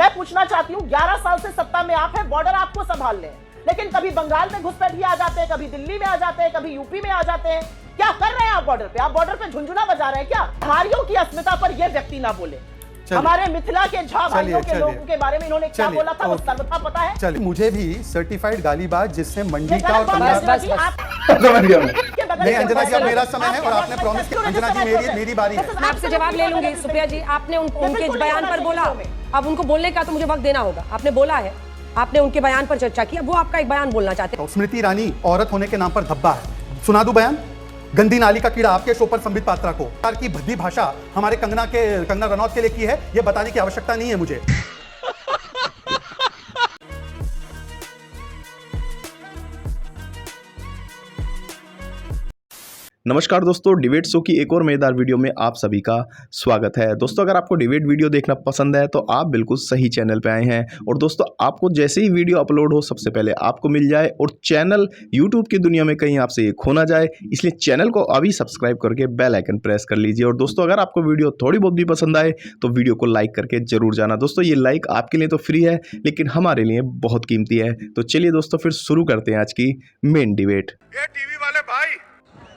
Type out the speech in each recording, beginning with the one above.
मैं पूछना चाहती हूँ 11 साल से सत्ता में आप हैं, बॉर्डर आपको संभाल ले, लेकिन कभी बंगाल में घुसपैठिए आ जाते हैं, कभी दिल्ली में आ जाते हैं, कभी यूपी में आ जाते हैं। क्या कर रहे हैं आप बॉर्डर पे? आप बॉर्डर पे झुंझुना बजा रहे हैं क्या? बिहारियों की अस्मिता पर यह व्यक्ति ना बोले। हमारे मिथिला के झा भाइयों के लोगों के बारे में इन्होंने क्या बोला था वो सर्वथा पता है। चलिए, मुझे भी सर्टिफाइड गालीबाज जिससे मंडी का और नहीं अंजना जी, अब मेरा समय है और आपने प्रॉमिस किया। अंजना जी, मेरी बारी है। मैं आपसे जवाब ले लूंगी। सुप्रिया जी, आपने उनके बयान पर बोला, अब उनको बोलने का तो मुझे वक्त देना होगा। आपने बोला है, आपने उनके बयान पर चर्चा की, अब वो आपका एक बयान बोलना चाहते हैं। स्मृति ईरानी औरत होने के नाम पर धब्बा है। सुना दूं बयान? गंदी नाली का कीड़ा आपके शो पर संबित पात्रा को की भद्दी भाषा हमारे कंगना रनौत के लिए की है, ये बताने की आवश्यकता नहीं है मुझे। नमस्कार दोस्तों, डिबेट शो की एक और मजेदार वीडियो में आप सभी का स्वागत है। दोस्तों, अगर आपको डिबेट वीडियो देखना पसंद है तो आप बिल्कुल सही चैनल पे आए हैं। और दोस्तों, आपको जैसे ही वीडियो अपलोड हो सबसे पहले आपको मिल जाए और चैनल यूट्यूब की दुनिया में कहीं आपसे ये खो ना जाए, इसलिए चैनल को अभी सब्सक्राइब करके बेल आइकन प्रेस कर लीजिए। और दोस्तों, अगर आपको वीडियो थोड़ी बहुत भी पसंद आए तो वीडियो को लाइक करके जरूर जाना। दोस्तों, ये लाइक आपके लिए तो फ्री है लेकिन हमारे लिए बहुत कीमती है। तो चलिए दोस्तों, फिर शुरू करते हैं आज की मेन डिबेट। ये टीवी वाले भाई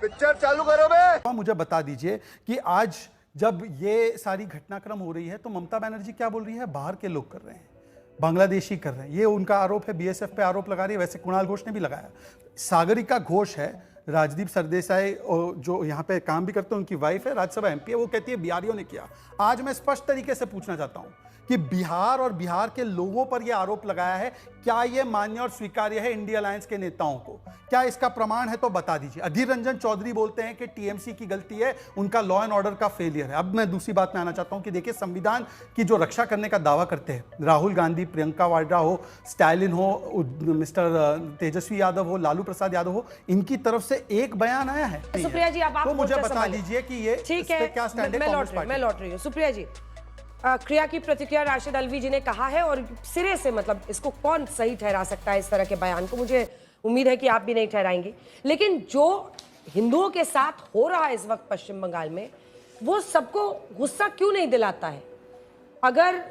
पिक्चर चालू करो बे। मुझे बता दीजिए कि आज जब ये सारी घटनाक्रम हो रही है तो ममता बनर्जी क्या बोल रही है? बाहर के लोग कर रहे हैं, बांग्लादेशी कर रहे हैं। ये उनका आरोप है, बीएसएफ पे आरोप लगा रही है। वैसे कुणाल घोष ने भी लगाया। सागरिका घोष है, राजदीप सरदेसाई जो यहाँ पे काम भी करते हैं, उनकी वाइफ है, राज्यसभा एमपी है, वो कहती है बिहारियों ने किया। आज मैं स्पष्ट तरीके से पूछना चाहता हूँ कि बिहार और बिहार के लोगों पर यह आरोप लगाया है, क्या यह मान्य और स्वीकार्य है इंडिया अलायंस के नेताओं को? क्या इसका प्रमाण है तो बता दीजिए। अधीर रंजन चौधरी बोलते हैं कि टीएमसी की गलती है, उनका लॉ एंड ऑर्डर का फेलियर है। अब मैं दूसरी बात में आना चाहता हूं कि देखिए, संविधान की जो रक्षा करने का दावा करते हैं राहुल गांधी, प्रियंका वाड्रा हो, स्टालिन हो, मिस्टर तेजस्वी यादव हो, लालू प्रसाद यादव हो, इनकी तरफ से एक बयान आया है। सुप्रिया जी, आप तो मुझे बता दीजिए कि ये ठीक है, क्या स्टैंड है कांग्रेस पार्टी? मैं लौट रही हूँ। सुप्रिया जी, क्रिया की प्रतिक्रिया राशिद अल्वी जी ने कहा है और सिरे से मतलब इसको कौन सही ठहरा सकता है इस तरह के बयान को? मुझे उम्मीद है कि आप भी नहीं ठहराएंगे। लेकिन जो हिंदुओं के साथ हो रहा है इस वक्त पश्चिम बंगाल में, वो सबको गुस्सा क्यों नहीं दिलाता है? अगर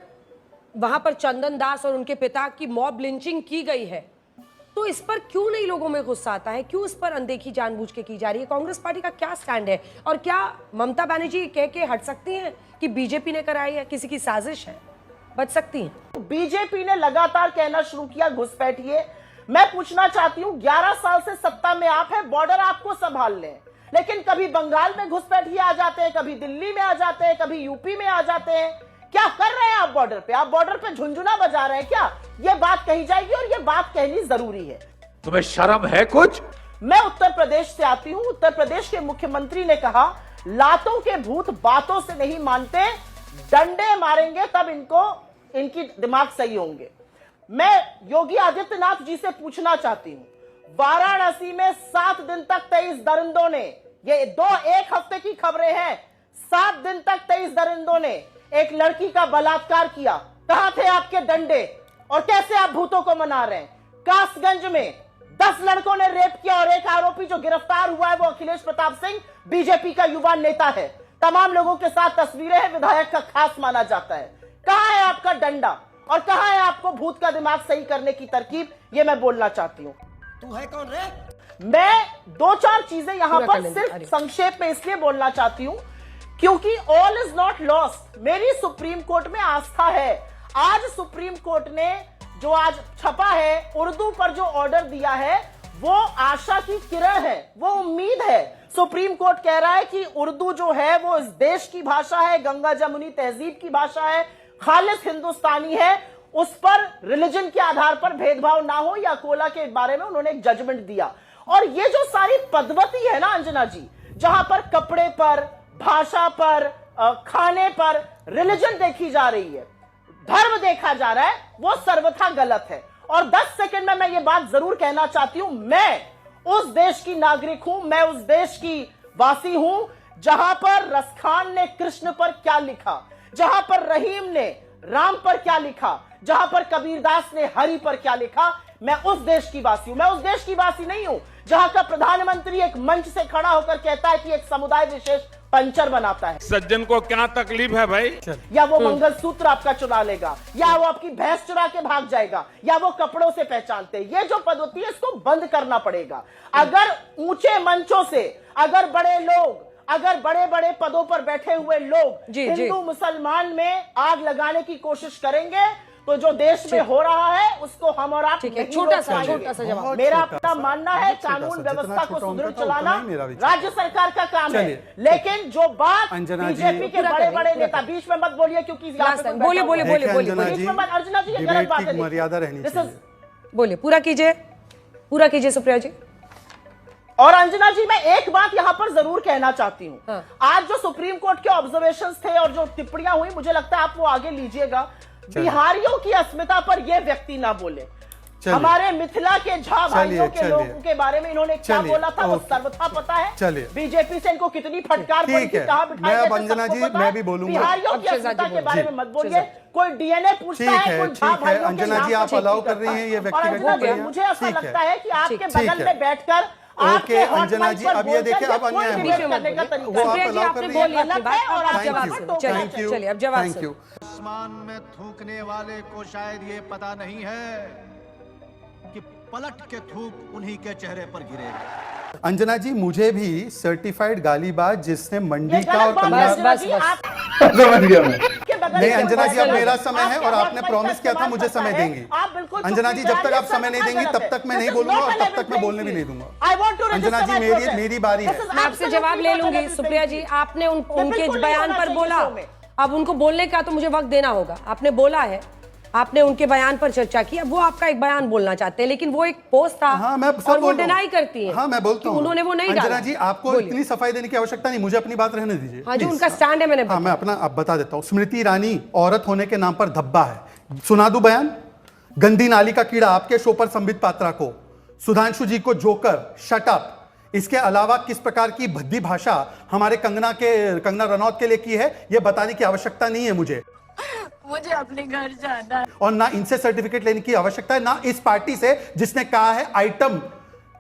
वहां पर चंदन दास और उनके पिता की मॉब लिंचिंग की गई है तो इस पर क्यों नहीं लोगों में गुस्सा आता है? क्यों इस पर अनदेखी जानबूझ के की जा रही है? कांग्रेस पार्टी का क्या स्टैंड है? और क्या ममता बनर्जी कह के हट सकती हैं कि बीजेपी ने कराई है, किसी की साजिश है? बच सकती हैं? बीजेपी ने लगातार कहना शुरू किया घुसपैठिए। मैं पूछना चाहती हूँ 11 साल से सत्ता में आप हैं, बॉर्डर आपको संभाल ले, लेकिन कभी बंगाल में घुसपैठिए आ जाते हैं, कभी दिल्ली में आ जाते हैं, कभी यूपी में आ जाते हैं। क्या कर रहे हैं आप बॉर्डर पे? आप बॉर्डर पे झुंझुना बजा रहे हैं क्या? ये बात कही जाएगी और ये बात कहनी जरूरी है। तुम्हें शर्म है कुछ? मैं उत्तर प्रदेश से आती हूं। उत्तर प्रदेश के मुख्यमंत्री ने कहा, लातों के भूत बातों से नहीं मानते, डंडे मारेंगे तब इनकी दिमाग सही होंगे। मैं योगी आदित्यनाथ जी से पूछना चाहती हूं, वाराणसी में 7 दिन तक 23 दरिंदों ने, ये एक हफ्ते की खबरें हैं, 7 दिन तक 23 दरिंदों ने एक लड़की का बलात्कार किया। कहां थे आपके डंडे? और कैसे आप भूतों को मना रहे हैं? कासगंज में 10 लड़कों ने रेप किया और एक आरोपी जो गिरफ्तार हुआ है वो अखिलेश प्रताप सिंह, बीजेपी का युवा नेता है। तमाम लोगों के साथ तस्वीरें हैं, विधायक का खास माना जाता है। कहां है आपका डंडा और कहां है आपको भूत का दिमाग सही करने की तरकीब? ये मैं बोलना चाहती हूं। तू है कौन रे? मैं 2-4 चीजें यहां पर सिर्फ संक्षेप में इसलिए बोलना चाहती हूं क्योंकि ऑल इज नॉट लॉस्ट। मेरी सुप्रीम कोर्ट में आस्था है। आज सुप्रीम कोर्ट ने जो आज छपा है, उर्दू पर जो ऑर्डर दिया है, वो आशा की किरण है, वो उम्मीद है। सुप्रीम कोर्ट कह रहा है कि उर्दू जो है वो इस देश की भाषा है, गंगा जमुनी तहजीब की भाषा है, खालिस हिंदुस्तानी है, उस पर रिलीजन के आधार पर भेदभाव ना हो। या कोला के बारे में उन्होंने एक जजमेंट दिया। और ये जो सारी पद्धति है ना अंजना जी, जहां पर कपड़े पर, भाषा पर, खाने पर रिलीजन देखी जा रही है, धर्म देखा जा रहा है, वो सर्वथा गलत है। और 10 सेकंड में मैं ये बात जरूर कहना चाहती हूं, मैं उस देश की नागरिक हूं, मैं उस देश की वासी हूं जहां पर रसखान ने कृष्ण पर क्या लिखा, जहां पर रहीम ने राम पर क्या लिखा, जहां पर कबीरदास ने हरि पर क्या लिखा। मैं उस देश की वासी हूं। मैं उस देश की वासी नहीं हूं जहां का प्रधानमंत्री एक मंच से खड़ा होकर कहता है कि एक समुदाय विशेष पंचर बनाता है। सज्जन को क्या तकलीफ है भाई? या वो मंगलसूत्र आपका चुरा लेगा, या वो आपकी भैंस चुरा के भाग जाएगा, या वो कपड़ों से पहचानते हैं। ये जो पद होती है इसको बंद करना पड़ेगा। अगर ऊंचे मंचों से अगर बड़े लोग, अगर बड़े बड़े पदों पर बैठे हुए लोग हिंदू मुसलमान में आग लगाने की कोशिश करेंगे तो जो देश में हो रहा है उसको हम और आप नहीं छोटा सा जवाब। मेरा अपना मानना है कानून व्यवस्था को सुदृढ़ चलाना राज्य सरकार का काम है, लेकिन जो बात बीजेपी के बड़े बड़े नेता, बीच में मत बोलिए क्योंकि बोलिए बीच में मत, अर्चना जी ये गलत बात है, मर्यादा रहनी चाहिए। बोलिए, पूरा कीजिए सुप्रिया जी। और अंजना जी, मैं एक बात यहां पर जरूर कहना चाहती हूं। हाँ। आज जो सुप्रीम कोर्ट के ऑब्जर्वेशंस थे और जो टिप्पणियां हुई, मुझे लगता है आप वो आगे लीजिएगा। बिहारियों की अस्मिता पर यह व्यक्ति ना बोले। हमारे मिथिला के झा भाइयों के लोगों के बारे में इन्होंने क्या बोला था वो सर्वथा पता है। बीजेपी से इनको कितनी फटकार पड़ी थी, कहां बिठाए गए थे, अंजना जी मैं भी बोलूंगा। बिहारियों की अस्मिता के बारे में मत बोलिए। कोई डीएनए पूछता है, कोई झा भाइयों के अंजना जी आप अलाउ कर रही हैं ये व्यक्तिगत। मुझे ऐसा लगता है कि आपके बगल में बैठकर ओके अंजना जी, अब ये देखिए अब अन्याय वो आप अलाउ कर रही हैं। चलिए अब जवाब थैंक यू। आसमान में थूकने वाले को शायद ये पता नहीं है कि पलट के थूक उन्हीं के चेहरे पर गिरेगा। अंजना जी, मुझे भी सर्टिफाइड गालीबाज जिसने मंडी का और समझ गया मैं। नहीं अंजना जी, अब मेरा समय है और आपने प्रॉमिस किया था मुझे समय देंगी। अंजना जी, जब तक आप समय नहीं देंगी तब तक मैं नहीं बोलूंगा और तब तक मैं बोलने भी नहीं दूंगा। अंजना जी, मेरी बारी है। मैं आपसे जवाब ले लूंगी। सुप्रिया जी, आपने उनके बयान पर बोला, अब उनको बोलने का तो मुझे वक्त देना होगा। आपने बोला है, आपने उनके बयान पर चर्चा की, अब वो आपका एक बयान बोलना चाहते हैं, लेकिन वो एक पोस्ट था। हाँ, मैं और वो डिनाई करती है। हाँ, मैं बोलता हूँ उन्होंने वो नहीं डाला। अंजना जी, आपको इतनी सफाई देने की आवश्यकता नहीं, मुझे अपनी बात रहने दीजिए। हाँ, जो उनका स्टैंड है मैंने हाँ, मैं अपना अब बता देता हूँ। स्मृति ईरानी औरत होने के नाम पर धब्बा है, सुना दूं बयान। गंदी नाली का कीड़ा आपके शो पर संबित पात्रा को, सुधांशु जी को जोकर, शट अप। इसके अलावा किस प्रकार की भद्दी भाषा हमारे कंगना रनौत के लिए की है ये बताने की आवश्यकता नहीं है मुझे अपने घर जाना है। और ना इनसे सर्टिफिकेट लेने की आवश्यकता है, ना इस पार्टी से जिसने कहा है आइटम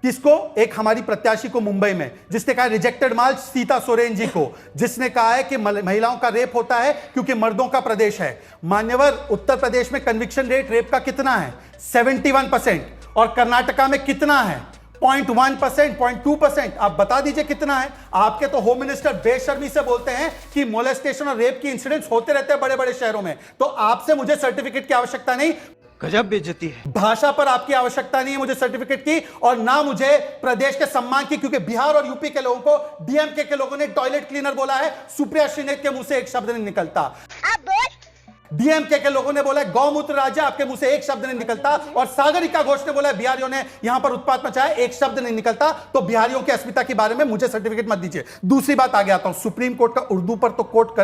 किसको, एक हमारी प्रत्याशी को मुंबई में, जिसने कहा रिजेक्टेड माल सीता सोरेन जी को, जिसने कहा है कि महिलाओं का रेप होता है क्योंकि मर्दों का प्रदेश है। मान्यवर, उत्तर प्रदेश में कन्विक्शन रेट रेप का कितना है? 71%। और कर्नाटका में कितना है? 0.1%, 0.2%। आप बता दीजिए कितना है। आपके तो होम मिनिस्टर बेशर्मी से बोलते हैं कि मोलेस्टेशन और रेप की इंसिडेंट्स होते रहते हैं बड़े बड़े शहरों में। तो आपसे मुझे सर्टिफिकेट की आवश्यकता नहीं, गजब बेइज्जती है। भाषा पर आपकी आवश्यकता नहीं है मुझे सर्टिफिकेट की, और ना मुझे प्रदेश के सम्मान की, क्योंकि बिहार और यूपी के लोगों को डीएमके के लोगों ने टॉयलेट क्लीनर बोला है, सुप्रिया श्रीनेत के मुंह से एक शब्द नहीं निकलता। डीएमके के लोगों ने बोला गौमूत्र राजा, आपके मुंह से एक शब्द नहीं निकलता। और सागरिका घोष ने बोला बिहारियों ने यहां पर उत्पात मचाया, एक शब्द नहीं निकलता। तो बिहारियों की अस्मिता के बारे में मुझे सर्टिफिकेट मत दीजिए। दूसरी बात आगे आता हूं, सुप्रीम कोर्ट का उर्दू पर तो कोर्ट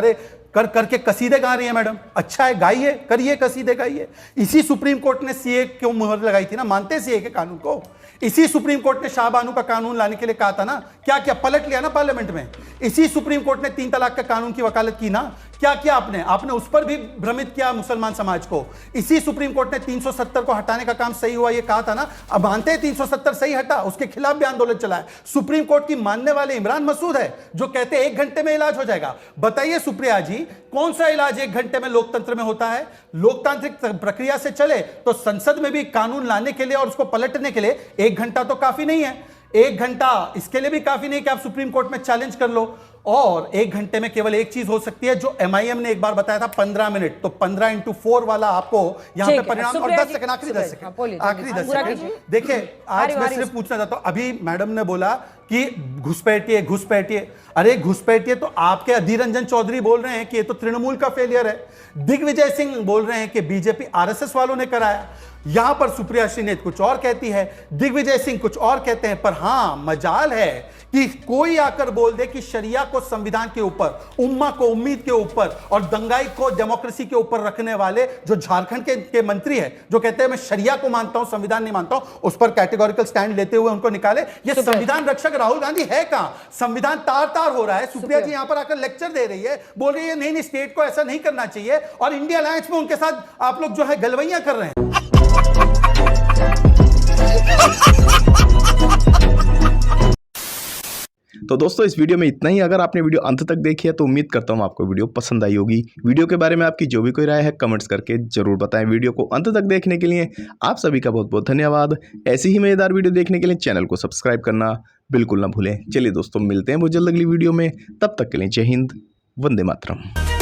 करके कसीदे गा रही है मैडम। अच्छा है, गाइए, करिए, कसीदे गाइए। इसी सुप्रीम कोर्ट ने सीए क्यों मुहर लगाई थी ना, मानते सीए के कानून को। इसी सुप्रीम कोर्ट ने शाहबानू का कानून लाने के लिए कहा था ना, क्या क्या पलट लिया ना पार्लियामेंट में। इसी सुप्रीम कोर्ट ने 3 तलाक का कानून की वकालत की ना, क्या किया आपने उस पर भी भ्रमित किया मुसलमान समाज को। इसी सुप्रीम कोर्ट ने 370 को हटाने का काम सही हुआ ये कहा था ना, अब मानते हैं 370 सही हटा, उसके खिलाफ भी आंदोलन चला है। सुप्रीम कोर्ट की मानने वाले इमरान मसूद है जो कहते हैं 1 घंटे में इलाज हो जाएगा। बताइए सुप्रिया जी, कौन सा इलाज 1 घंटे में लोकतंत्र में होता है? लोकतांत्रिक प्रक्रिया से चले तो संसद में भी कानून लाने के लिए और उसको पलटने के लिए 1 घंटा तो काफी नहीं है। 1 घंटा इसके लिए भी काफी नहीं कि आप सुप्रीम कोर्ट में चैलेंज कर लो। और 1 घंटे में केवल एक चीज हो सकती है जो एमआईएम ने एक बार बताया था 15 मिनट, तो 15 × 4 वाला आपको यहां पे परिणाम। और 10 सेकंड, आखिरी 10 सेकंड देखिए, आज मैं सिर्फ पूछना चाहता हूं, अभी मैडम ने बोला कि घुसपैठिए। अरे घुसपैठिए तो आपके अधीर रंजन चौधरी बोल रहे हैं कि ये तो तृणमूल का फेलियर है। दिग्विजय सिंह बोल रहे हैं कि बीजेपी आरएसएस वालों ने कराया। यहां पर सुप्रिया श्रीनेत कुछ और कहती है, दिग्विजय सिंह कुछ और कहते हैं। पर हां, मजाल है कि कोई आकर बोल दे कि शरिया को संविधान के ऊपर, उम्मा को उम्मीद के ऊपर और दंगाई को डेमोक्रेसी के ऊपर रखने वाले जो झारखंड के मंत्री है, जो कहते हैं मैं शरिया को मानता हूं, संविधान नहीं मानता हूं, उस पर कैटेगोरिकल स्टैंड लेते हुए उनको निकाले। ये संविधान रक्षक राहुल गांधी है कहां? संविधान तार हो रहा है। सुप्रिया जी यहां पर आकर लेक्चर दे रही है, बोल रही है नहीं स्टेट को ऐसा नहीं करना चाहिए, और इंडिया अलायंस में उनके साथ आप लोग जो है गलवैया कर रहे हैं। तो दोस्तों इस वीडियो में इतना ही। अगर आपने वीडियो अंत तक देखी है तो उम्मीद करता हूँ आपको वीडियो पसंद आई होगी। वीडियो के बारे में आपकी जो भी कोई राय है कमेंट्स करके जरूर बताएं। वीडियो को अंत तक देखने के लिए आप सभी का बहुत बहुत धन्यवाद। ऐसी ही मजेदार वीडियो देखने के लिए चैनल को सब्सक्राइब करना बिल्कुल ना भूलें। चलिए दोस्तों मिलते हैं वो जल्द अगली वीडियो में, तब तक के लिए जय हिंद, वंदे मातरम।